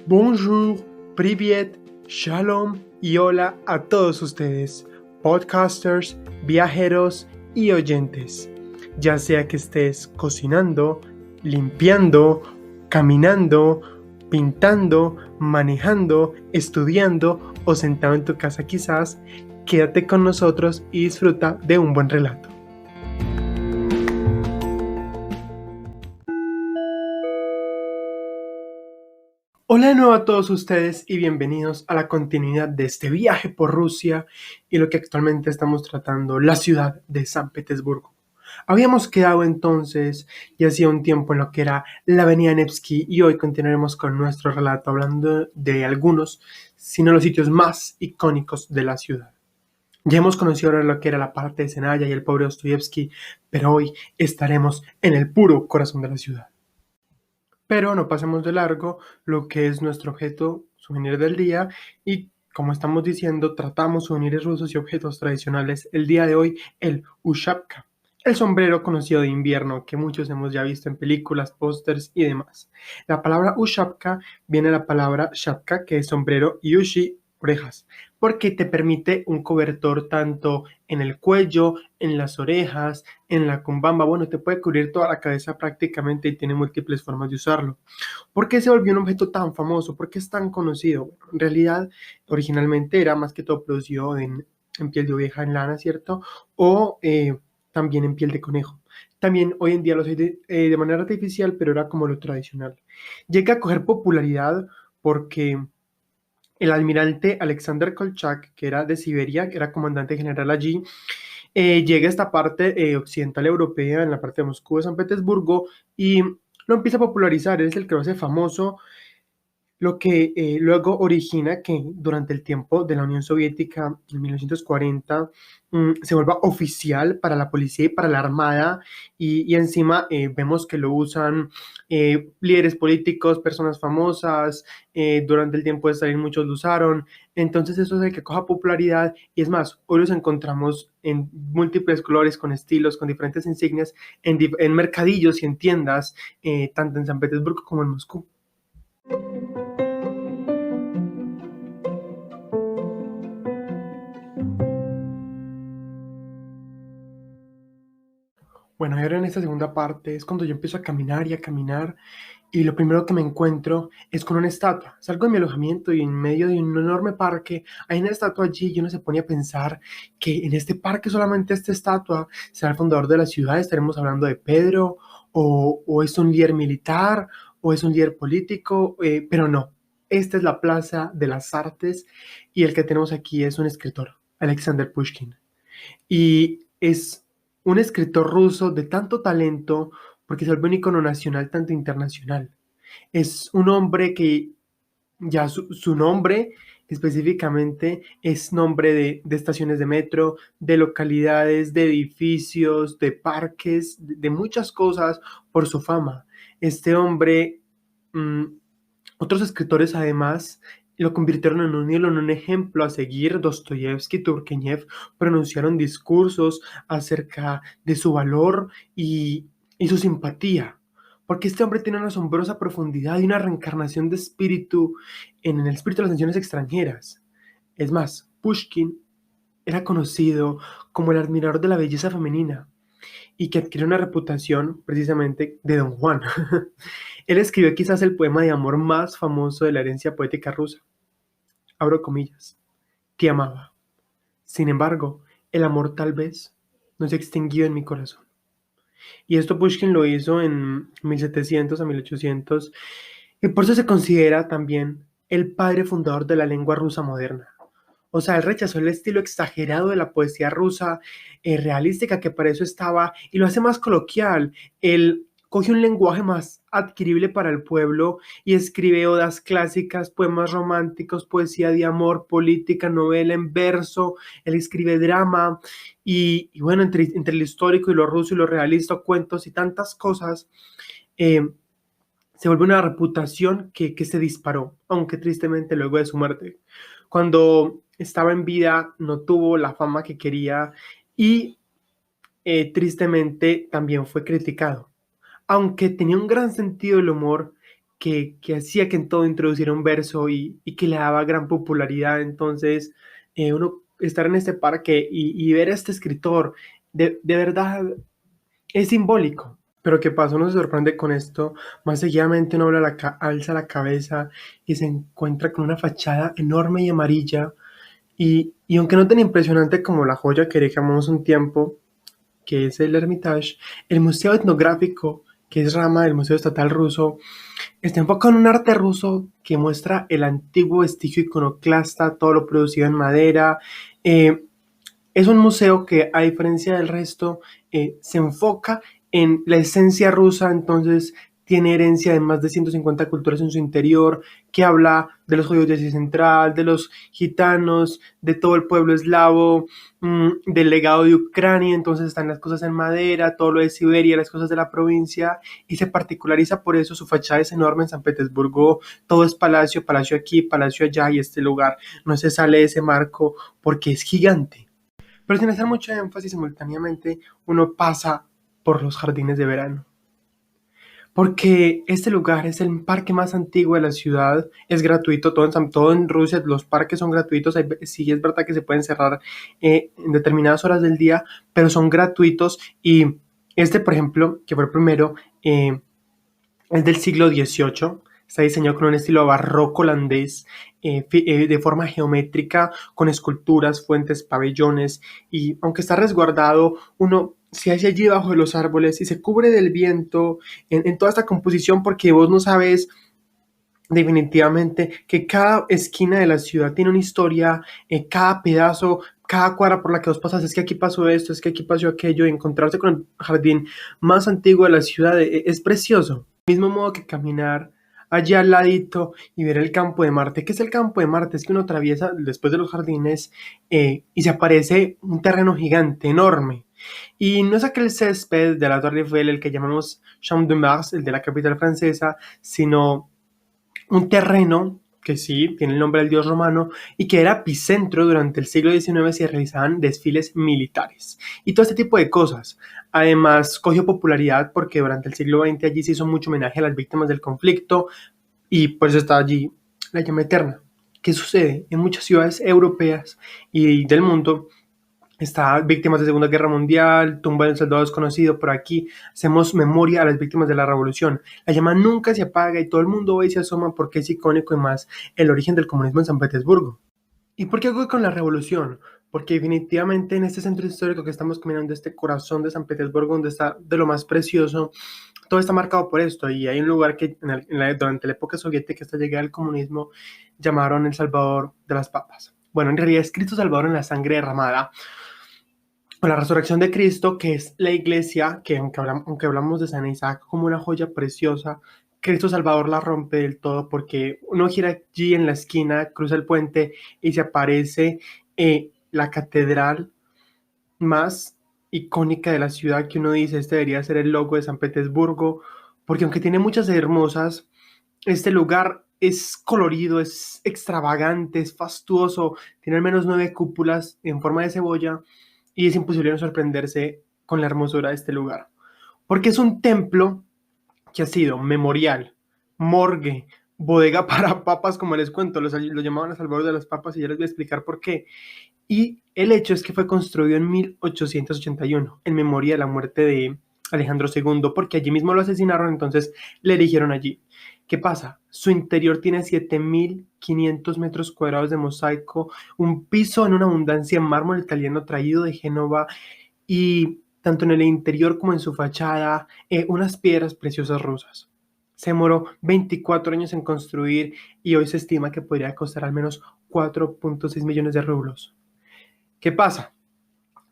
Bonjour, privet, shalom y hola a todos ustedes, podcasters, viajeros y oyentes. Ya sea que estés cocinando, limpiando, caminando, pintando, manejando, estudiando o sentado en tu casa quizás, quédate con nosotros y disfruta de un buen relato. Hola de nuevo a todos ustedes y bienvenidos a la continuidad de este viaje por Rusia y lo que actualmente estamos tratando, la ciudad de San Petersburgo. Habíamos quedado entonces y hacía un tiempo en lo que era la avenida Nevsky y hoy continuaremos con nuestro relato hablando de algunos, si no los sitios más icónicos de la ciudad. Ya hemos conocido ahora lo que era la parte de Senaya y el pobre Dostoyevsky, pero hoy estaremos en el puro corazón de la ciudad. Pero no pasemos de largo lo que es nuestro objeto souvenir del día y como estamos diciendo, tratamos souvenirs rusos y objetos tradicionales. El día de hoy, el ushapka, el sombrero conocido de invierno que muchos hemos ya visto en películas, pósters y demás. La palabra ushapka viene de la palabra shapka, que es sombrero, y ushi, orejas, porque te permite un cobertor tanto en el cuello, en las orejas, en la cumbamba. Bueno, te puede cubrir toda la cabeza prácticamente y tiene múltiples formas de usarlo. ¿Por qué se volvió un objeto tan famoso? ¿Por qué es tan conocido? Bueno, en realidad, originalmente era más que todo producido en piel de oveja, en lana, ¿cierto? O también en piel de conejo. También hoy en día lo hace de manera artificial, pero era como lo tradicional. Llega a coger popularidad porque el almirante Alexander Kolchak, que era de Siberia, que era comandante general allí, llega a esta parte occidental europea, en la parte de Moscú, de San Petersburgo, y lo empieza a popularizar, es el que lo hace famoso, lo que luego origina que durante el tiempo de la Unión Soviética, en 1940, se vuelva oficial para la policía y para la armada, y encima vemos que lo usan líderes políticos, personas famosas, durante el tiempo de Stalin muchos lo usaron, entonces eso es el que coja popularidad, y es más, hoy los encontramos en múltiples colores, con estilos, con diferentes insignias, en mercadillos y en tiendas, tanto en San Petersburgo como en Moscú. Bueno, y ahora en esta segunda parte es cuando yo empiezo a caminar y a caminar y lo primero que me encuentro es con una estatua. Salgo de mi alojamiento y en medio de un enorme parque hay una estatua allí y uno se pone a pensar que en este parque solamente esta estatua será el fundador de la ciudad. Estaremos hablando de Pedro o es un líder militar o es un líder político, pero no. Esta es la Plaza de las Artes y el que tenemos aquí es un escritor, Alexander Pushkin. Y es un escritor ruso de tanto talento porque se vuelve un icono nacional, tanto internacional. Es un hombre que ya su nombre específicamente es nombre de estaciones de metro, de localidades, de edificios, de parques, de muchas cosas por su fama. Este hombre, mm, otros escritores además lo convirtieron en un ídolo, en un ejemplo a seguir. Dostoyevsky, Turgenev pronunciaron discursos acerca de su valor y su simpatía, porque este hombre tiene una asombrosa profundidad y una reencarnación de espíritu en el espíritu de las naciones extranjeras. Es más, Pushkin era conocido como el admirador de la belleza femenina y que adquirió una reputación precisamente de Don Juan. Él escribió quizás el poema de amor más famoso de la herencia poética rusa. Abro comillas. Te amaba. Sin embargo, el amor tal vez no se extinguió en mi corazón. Y esto Pushkin lo hizo en 1700 a 1800 y por eso se considera también el padre fundador de la lengua rusa moderna. O sea, él rechazó el estilo exagerado de la poesía rusa, realística, que para eso estaba, y lo hace más coloquial. Él coge un lenguaje más adquirible para el pueblo y escribe odas clásicas, poemas románticos, poesía de amor, política, novela en verso. Él escribe drama y bueno, entre lo histórico y lo ruso y lo realista, cuentos y tantas cosas, eh, se vuelve una reputación que se disparó, aunque tristemente luego de su muerte. Cuando estaba en vida no tuvo la fama que quería y tristemente también fue criticado. Aunque tenía un gran sentido del humor, que hacía que en todo introduciera un verso y que le daba gran popularidad. Entonces, uno estar en este parque y ver a este escritor, de verdad es simbólico. Pero ¿qué pasa? Uno se sorprende con esto. Más seguidamente uno alza la cabeza y se encuentra con una fachada enorme y amarilla. Y aunque no tan impresionante como la joya que dejamos un tiempo, que es el Hermitage, el Museo Etnográfico, que es rama del Museo Estatal Ruso, está enfocado en un arte ruso que muestra el antiguo vestigio iconoclasta, todo lo producido en madera. Eh, es un museo que, a diferencia del resto, se enfoca en la esencia rusa. Entonces tiene herencia de más de 150 culturas en su interior, que habla de los judíos de Asia Central, de los gitanos, de todo el pueblo eslavo, del legado de Ucrania. Entonces están las cosas en madera, todo lo de Siberia, las cosas de la provincia, y se particulariza por eso. Su fachada es enorme en San Petersburgo, todo es palacio, palacio aquí, palacio allá, y este lugar no se sale de ese marco porque es gigante. Pero sin hacer mucho énfasis, simultáneamente uno pasa por los jardines de verano. Porque este lugar es el parque más antiguo de la ciudad, es gratuito, todo en Rusia los parques son gratuitos. Sí es verdad que se pueden cerrar en determinadas horas del día, pero son gratuitos. Y este, por ejemplo, que fue el primero, es del siglo XVIII, está diseñado con un estilo barroco holandés, de forma geométrica, con esculturas, fuentes, pabellones, y aunque está resguardado, uno se hace allí bajo de los árboles y se cubre del viento en toda esta composición, porque vos no sabes definitivamente que cada esquina de la ciudad tiene una historia, cada pedazo, cada cuadra por la que vos pasas, es que aquí pasó esto, es que aquí pasó aquello. Y encontrarse con el jardín más antiguo de la ciudad es precioso. Del mismo modo que caminar allá al ladito y ver el campo de Marte. ¿Qué es el campo de Marte? Es que uno atraviesa después de los jardines, y se aparece un terreno gigante, enorme. Y no es aquel césped de la Torre Eiffel, el que llamamos Champ de Mars, el de la capital francesa, sino un terreno que sí tiene el nombre del dios romano y que era epicentro. Durante el siglo XIX se realizaban desfiles militares y todo este tipo de cosas. Además, cogió popularidad porque durante el siglo XX allí se hizo mucho homenaje a las víctimas del conflicto, y por eso está allí la llama eterna. ¿Qué sucede? En muchas ciudades europeas y del mundo está víctimas de Segunda Guerra Mundial, tumba del soldado desconocido. Por aquí hacemos memoria a las víctimas de la revolución. La llama nunca se apaga y todo el mundo ve y se asoma porque es icónico, y más el origen del comunismo en San Petersburgo. ¿Y por qué voy con la revolución? Porque definitivamente en este centro histórico que estamos caminando, este corazón de San Petersburgo, donde está de lo más precioso, todo está marcado por esto. Y hay un lugar que durante la época soviética, hasta llegar al comunismo, llamaron el Salvador de las Papas. Bueno, en realidad es Cristo Salvador en la sangre derramada, con la resurrección de Cristo, que es la iglesia, que aunque hablamos de San Isaac como una joya preciosa, Cristo Salvador la rompe del todo, porque uno gira allí en la esquina, cruza el puente y se aparece la catedral más icónica de la ciudad, que uno dice, este debería ser el logo de San Petersburgo, porque aunque tiene muchas hermosas, este lugar es colorido, es extravagante, es fastuoso, tiene al menos 9 cúpulas en forma de cebolla, y es imposible no sorprenderse con la hermosura de este lugar, porque es un templo que ha sido memorial, morgue, bodega para papas, como les cuento. Lo llamaban a Salvador de las Papas, y ya les voy a explicar por qué. Y el hecho es que fue construido en 1881, en memoria de la muerte de Alejandro II, porque allí mismo lo asesinaron, entonces le erigieron allí. ¿Qué pasa? Su interior tiene 7.500 metros cuadrados de mosaico, un piso en una abundancia en mármol italiano traído de Génova, y tanto en el interior como en su fachada, unas piedras preciosas rusas. Se demoró 24 años en construir, y hoy se estima que podría costar al menos 4.6 millones de rublos. ¿Qué pasa?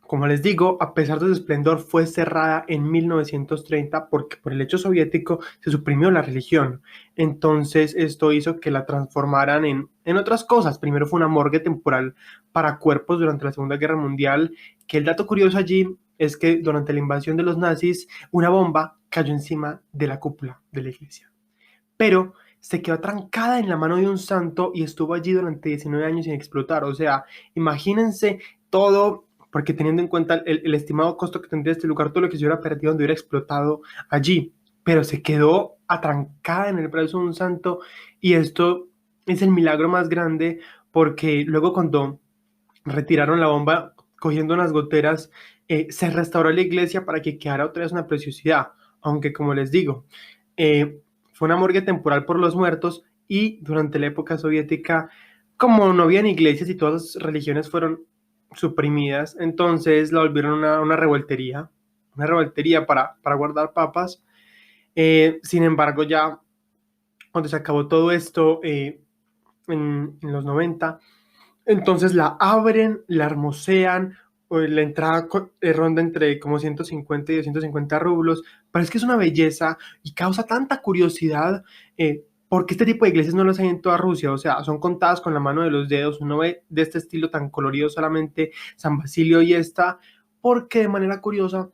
Como les digo, a pesar de su esplendor, fue cerrada en 1930 porque por el hecho soviético se suprimió la religión. Entonces esto hizo que la transformaran en otras cosas. Primero fue una morgue temporal para cuerpos durante la Segunda Guerra Mundial, que el dato curioso allí es que durante la invasión de los nazis, una bomba cayó encima de la cúpula de la iglesia. Pero se quedó atrancada en la mano de un santo y estuvo allí durante 19 años sin explotar. O sea, imagínense todo, porque teniendo en cuenta el estimado costo que tendría este lugar, todo lo que se hubiera perdido donde hubiera explotado allí. Pero se quedó atrancada en el brazo de un santo, y esto es el milagro más grande porque luego cuando retiraron la bomba cogiendo unas goteras, se restauró la iglesia para que quedara otra vez una preciosidad, aunque como les digo, fue una morgue temporal por los muertos y durante la época soviética, como no habían iglesias y todas las religiones fueron suprimidas, entonces la volvieron una revoltería para guardar papas. Sin embargo, ya cuando se acabó todo esto en los 90, entonces la abren, la hermosean, la entrada ronda entre como 150 y 250 rublos, pero es que es una belleza y causa tanta curiosidad, porque este tipo de iglesias no las hay en toda Rusia, o sea, son contadas con la mano de los dedos, uno ve de este estilo tan colorido solamente San Basilio y esta, porque de manera curiosa,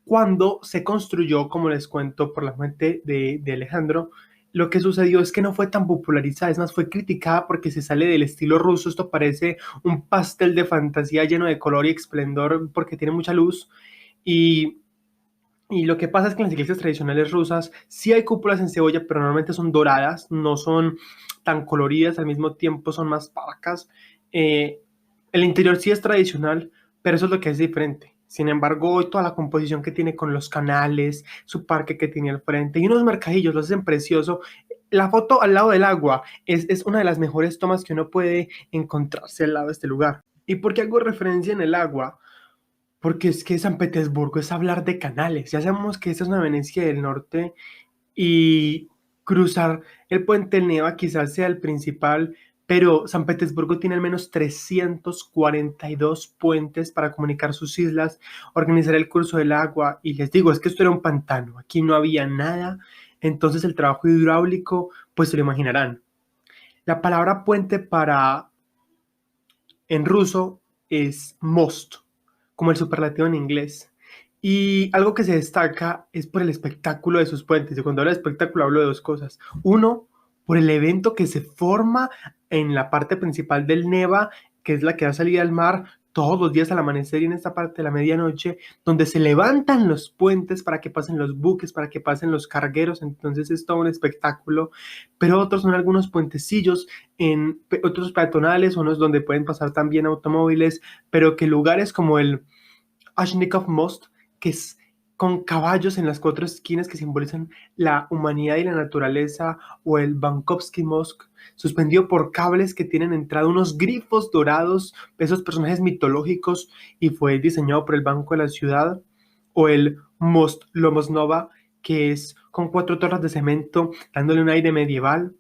cuando se construyó, como les cuento por la fuente de Alejandro, lo que sucedió es que no fue tan popularizada, es más, fue criticada porque se sale del estilo ruso, esto parece un pastel de fantasía lleno de color y esplendor porque tiene mucha luz, y, y lo que pasa es que en las iglesias tradicionales rusas sí hay cúpulas en cebolla, pero normalmente son doradas, no son tan coloridas, al mismo tiempo son más parcas. El interior sí es tradicional, pero eso es lo que es diferente. Sin embargo, hoy toda la composición que tiene con los canales, su parque que tiene al frente y unos mercadillos lo hacen precioso. La foto al lado del agua es una de las mejores tomas que uno puede encontrarse al lado de este lugar. ¿Y por qué hago referencia en el agua? Porque es que San Petersburgo es hablar de canales. Ya sabemos que esta es una Venecia del norte y cruzar el puente Neva quizás sea el principal, pero San Petersburgo tiene al menos 342 puentes para comunicar sus islas, organizar el curso del agua, y les digo, es que esto era un pantano, aquí no había nada, entonces el trabajo hidráulico, pues se lo imaginarán. La palabra puente para en ruso es most, como el superlativo en inglés. Y algo que se destaca es por el espectáculo de sus puentes. Y cuando hablo de espectáculo hablo de dos cosas. Uno, por el evento que se forma en la parte principal del Neva, que es la que da salida al mar todos los días al amanecer y en esta parte de la medianoche, donde se levantan los puentes para que pasen los buques, para que pasen los cargueros. Entonces es todo un espectáculo. Pero otros son algunos puentecillos en otros peatonales, unos donde pueden pasar también automóviles, pero que lugares como el Ashnikov Most, que es con caballos en las cuatro esquinas que simbolizan la humanidad y la naturaleza, o el Bankovsky Most, suspendido por cables que tienen entrada unos grifos dorados, esos personajes mitológicos, y fue diseñado por el Banco de la Ciudad, o el Most Lomosnova, que es con cuatro torres de cemento, dándole un aire medieval,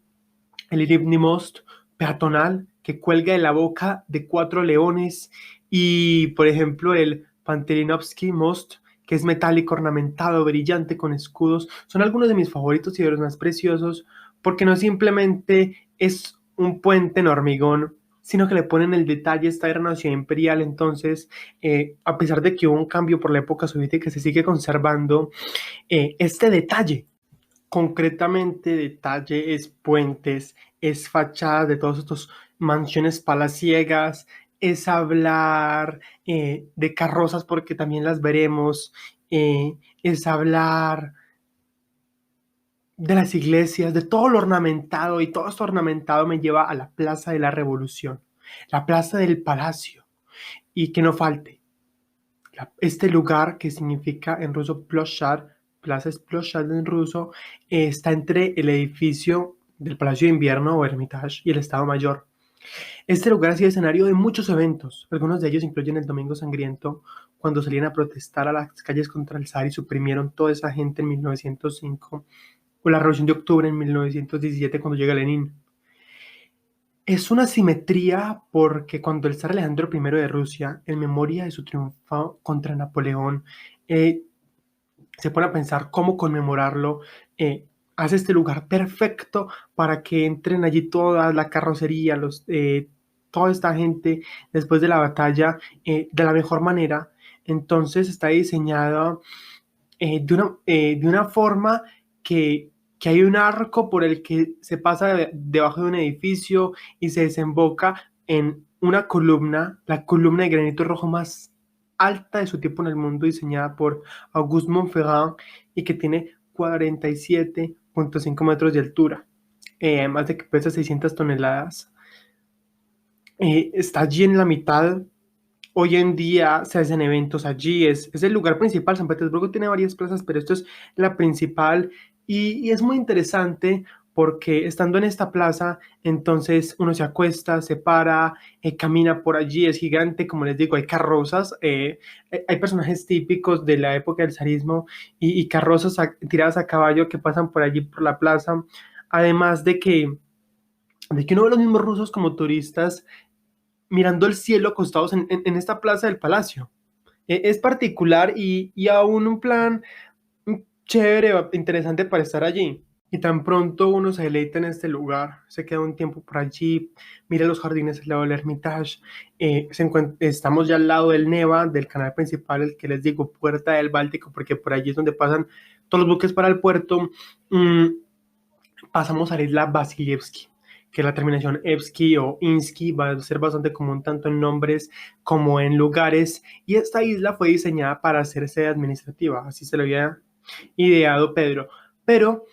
el Irivny Most peatonal, que cuelga de la boca de cuatro leones, y por ejemplo el Panterinovsky Most, que es metálico, ornamentado, brillante, con escudos, son algunos de mis favoritos y de los más preciosos, porque no simplemente es un puente en hormigón, sino que le ponen el detalle. Esta era una ciudad imperial, entonces, a pesar de que hubo un cambio por la época soviética, se sigue conservando este detalle. Concretamente, detalles, puentes, es fachadas de todos estos mansiones palaciegas, es hablar de carrozas porque también las veremos, es hablar de las iglesias, de todo lo ornamentado, y todo esto ornamentado me lleva a la Plaza de la Revolución, la Plaza del Palacio, y que no falte este lugar que significa en ruso Ploshad, Plaza es Ploshad en ruso, está entre el edificio del Palacio de Invierno o Hermitage y el Estado Mayor. Este lugar ha sido escenario de muchos eventos, algunos de ellos incluyen el Domingo Sangriento, cuando salían a protestar a las calles contra el zar y suprimieron toda esa gente en 1905, o la Revolución de Octubre en 1917 cuando llega Lenin. Es una simetría porque cuando el zar Alejandro I de Rusia, en memoria de su triunfo contra Napoleón, eh, se pone a pensar cómo conmemorarlo, hace este lugar perfecto para que entren allí toda la carrocería, toda esta gente después de la batalla, de la mejor manera. Entonces está diseñada de una forma que hay un arco por el que se pasa debajo de un edificio y se desemboca en una columna, la columna de granito rojo más alta de su tipo en el mundo, diseñada por Auguste Montferrand, y que tiene 47.5 metros de altura, además de que pesa 600 toneladas. Está allí en la mitad. Hoy en día se hacen eventos allí, es el lugar principal. San Petersburgo tiene varias plazas, pero esto es la principal y es muy interesante porque estando en esta plaza, entonces uno se acuesta, se para, camina por allí, es gigante, como les digo, hay carrozas, hay personajes típicos de la época del zarismo y carrozas tiradas a caballo que pasan por allí por la plaza, además de que uno ve los mismos rusos como turistas mirando el cielo acostados en esta plaza del palacio. Es particular y aún un plan chévere, interesante para estar allí. Y tan pronto uno se deleita en este lugar, se queda un tiempo por allí, mira los jardines al lado del Hermitage, estamos ya al lado del Neva, del canal principal, el que les digo, Puerta del Báltico, porque por allí es donde pasan todos los buques para el puerto. Pasamos a la isla Vasilievsky, que la terminación Evsky o Insky va a ser bastante común tanto en nombres como en lugares, y esta isla fue diseñada para ser sede administrativa, así se lo había ideado Pedro, pero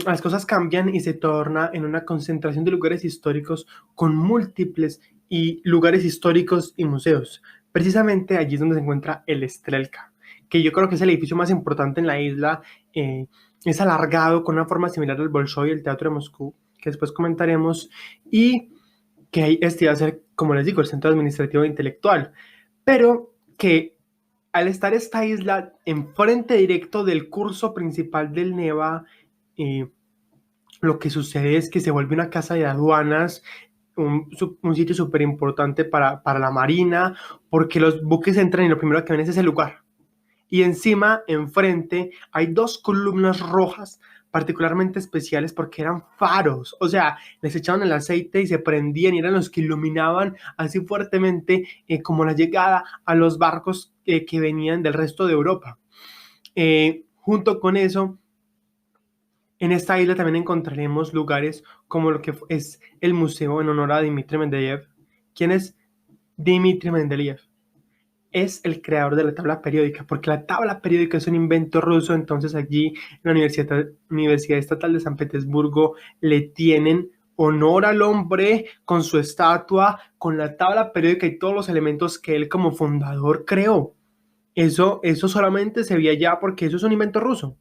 las cosas cambian y se torna en una concentración de lugares históricos con múltiples y lugares históricos y museos. Precisamente allí es donde se encuentra el Strelka, que yo creo que es el edificio más importante en la isla. Es alargado con una forma similar al Bolshoi, el Teatro de Moscú, que después comentaremos, y que este va a ser, como les digo, el centro administrativo e intelectual, pero que al estar esta isla enfrente directo del curso principal del Neva, lo que sucede es que se vuelve una casa de aduanas, un sitio súper importante para la marina, porque los buques entran y lo primero que ven es ese lugar. Y encima, enfrente, hay dos columnas rojas particularmente especiales porque eran faros, o sea, les echaban el aceite y se prendían y eran los que iluminaban así fuertemente como la llegada a los barcos que venían del resto de Europa. Junto con eso, en esta isla también encontraremos lugares como lo que es el museo en honor a Dmitry Mendeleev. ¿Quién es Dmitry Mendeleev? Es el creador de la tabla periódica, porque la tabla periódica es un invento ruso. Entonces allí en la Universidad Estatal de San Petersburgo le tienen honor al hombre con su estatua, con la tabla periódica y todos los elementos que él como fundador creó. Eso solamente se veía ya porque eso es un invento ruso.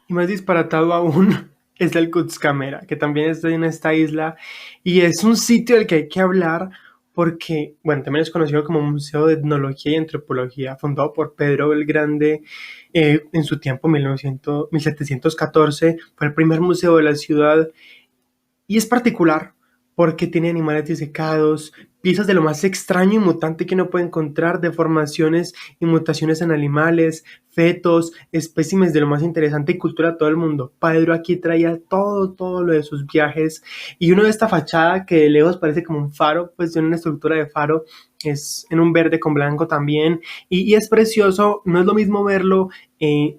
Y más disparatado aún es el Kunstkamera, que también está en esta isla y es un sitio del que hay que hablar porque, bueno, también es conocido como Museo de Etnología y Antropología, fundado por Pedro el Grande en su tiempo, 1714, fue el primer museo de la ciudad y es particular porque tiene animales disecados, piezas de lo más extraño y mutante que uno puede encontrar, deformaciones y mutaciones en animales, fetos, espécimes de lo más interesante y cultura de todo el mundo. Pedro aquí traía todo lo de sus viajes y uno de esta fachada que de lejos parece como un faro, pues tiene una estructura de faro, es en un verde con blanco también y es precioso. No es lo mismo verlo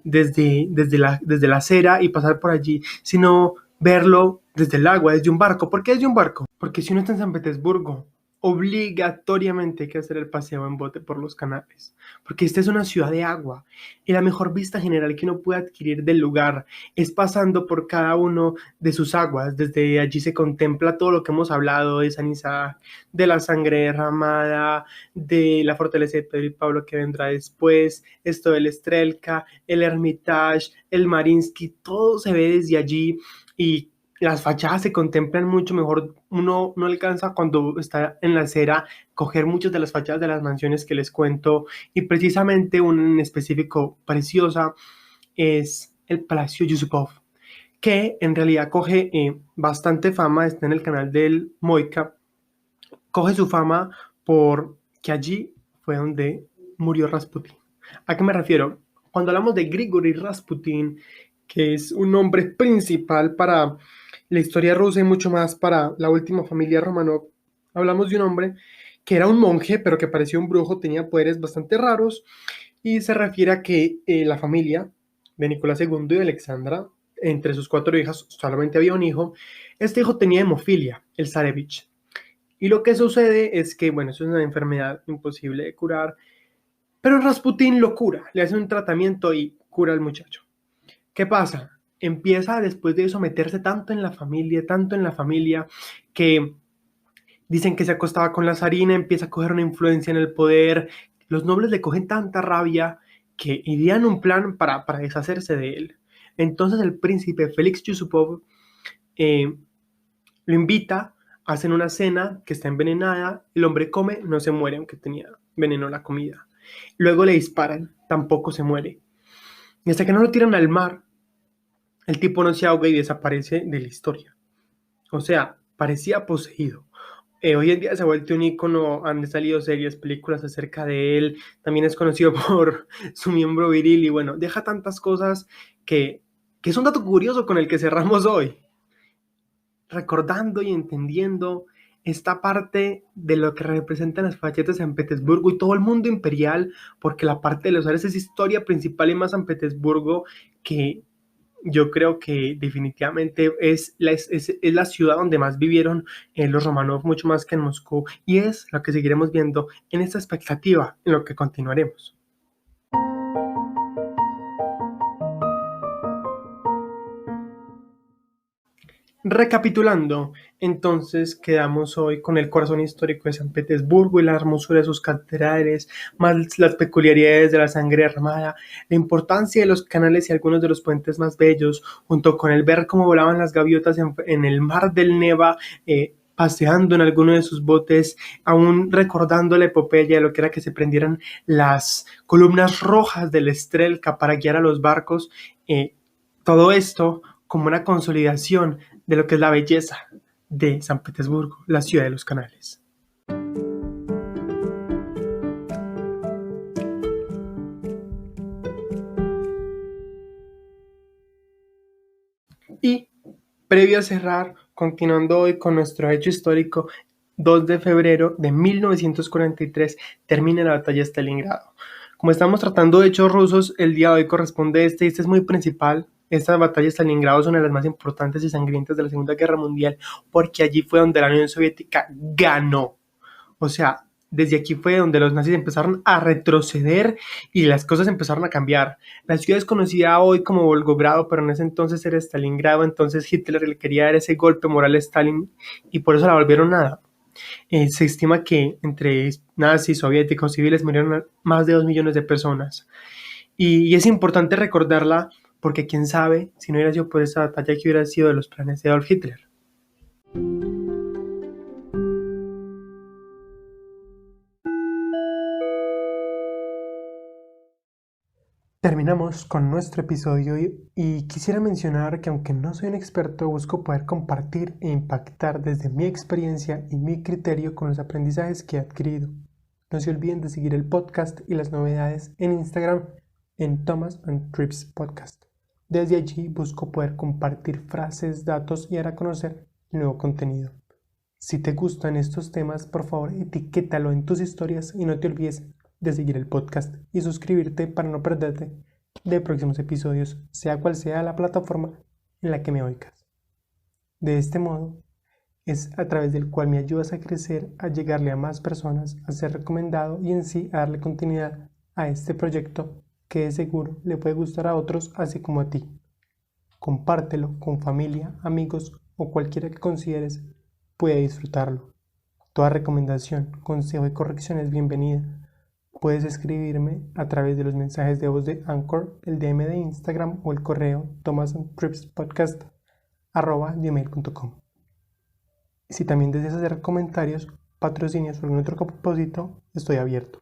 desde la acera y pasar por allí, sino verlo desde el agua, desde un barco. ¿Por qué desde un barco? Porque si uno está en San Petersburgo, obligatoriamente hay que hacer el paseo en bote por los canales, porque esta es una ciudad de agua y la mejor vista general que uno puede adquirir del lugar es pasando por cada uno de sus aguas. Desde allí se contempla todo lo que hemos hablado de San Isaac, de la sangre derramada, de la fortaleza de Pedro y Pablo que vendrá después, esto del Strelka, el Hermitage, el Mariinsky, todo se ve desde allí y las fachadas se contemplan mucho mejor. Uno no alcanza cuando está en la acera coger muchas de las fachadas de las mansiones que les cuento, y precisamente una en específico preciosa es el Palacio Yusupov, que en realidad coge bastante fama, está en el canal del Moika, coge su fama porque allí fue donde murió Rasputin. ¿A qué me refiero? Cuando hablamos de Grigori Rasputin, que es un nombre principal para la historia rusa y mucho más para la última familia Romanov, hablamos de un hombre que era un monje, pero que parecía un brujo, tenía poderes bastante raros, y se refiere a que la familia de Nicolás II y de Alexandra, entre sus 4 hijas, solamente había un hijo. Este hijo tenía hemofilia, el zarevich. Y lo que sucede es que, bueno, eso es una enfermedad imposible de curar, pero Rasputin lo cura, le hace un tratamiento y cura al muchacho. ¿Qué pasa? empieza después de eso a meterse tanto en la familia, que dicen que se acostaba con la zarina, empieza a coger una influencia en el poder. Los nobles le cogen tanta rabia que idean un plan para deshacerse de él. Entonces el príncipe Félix Yusupov eh, lo invita, hacen una cena que está envenenada, el hombre come, no se muere, aunque tenía veneno en la comida. Luego le disparan, tampoco se muere. Y hasta que no lo tiran al mar, el tipo no se ahoga y desaparece de la historia. O sea, parecía poseído. Hoy en día se ha vuelto un ícono, han salido series, películas acerca de él, también es conocido por su miembro viril y bueno, deja tantas cosas que es un dato curioso con el que cerramos hoy, recordando y entendiendo esta parte de lo que representan las fachetas de San Petersburgo y todo el mundo imperial, porque la parte de los Ares es historia principal y más San Petersburgo, que yo creo que definitivamente es la ciudad donde más vivieron los Romanov, mucho más que en Moscú, y es lo que seguiremos viendo en esta expectativa, en lo que continuaremos. Recapitulando, entonces quedamos hoy con el corazón histórico de San Petersburgo y la hermosura de sus catedrales, más las peculiaridades de la sangre armada, la importancia de los canales y algunos de los puentes más bellos, junto con el ver cómo volaban las gaviotas en el mar del Neva, paseando en alguno de sus botes, aún recordando la epopeya de lo que era que se prendieran las columnas rojas del Strelka para guiar a los barcos, todo esto como una consolidación de lo que es la belleza de San Petersburgo, la ciudad de los canales. Y previo a cerrar, continuando hoy con nuestro hecho histórico, 2 de febrero de 1943 termina la batalla de Stalingrado. Como estamos tratando de hechos rusos, el día de hoy corresponde este es muy principal. Esta batalla de Stalingrado es una de las más importantes y sangrientas de la Segunda Guerra Mundial, porque allí fue donde la Unión Soviética ganó. O sea, desde aquí fue donde los nazis empezaron a retroceder y las cosas empezaron a cambiar. La ciudad es conocida hoy como Volgogrado, pero en ese entonces era Stalingrado, entonces Hitler le quería dar ese golpe moral a Stalin y por eso la volvieron nada. Se estima que entre nazis, soviéticos, civiles murieron más de 2 millones de personas. Y es importante recordarla porque quién sabe si no hubiera sido por esa batalla que hubiera sido de los planes de Adolf Hitler. Terminamos con nuestro episodio y quisiera mencionar que aunque no soy un experto, busco poder compartir e impactar desde mi experiencia y mi criterio con los aprendizajes que he adquirido. No se olviden de seguir el podcast y las novedades en Instagram en Thomas and Trips Podcast. Desde allí busco poder compartir frases, datos y dar a conocer nuevo contenido. Si te gustan estos temas, por favor etiquétalo en tus historias y no te olvides de seguir el podcast y suscribirte para no perderte de próximos episodios, sea cual sea la plataforma en la que me oigas. De este modo, es a través del cual me ayudas a crecer, a llegarle a más personas, a ser recomendado y en sí a darle continuidad a este proyecto que de seguro le puede gustar a otros así como a ti. Compártelo con familia, amigos o cualquiera que consideres pueda disfrutarlo. Toda recomendación, consejo y corrección es bienvenida. Puedes escribirme a través de los mensajes de voz de Anchor, el DM de Instagram o el correo thomasandtripspodcast@gmail.com. Si también deseas hacer comentarios, patrocinios o algún otro propósito, estoy abierto.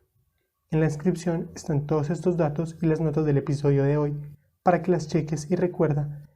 En la descripción están todos estos datos y las notas del episodio de hoy para que las cheques y recuerda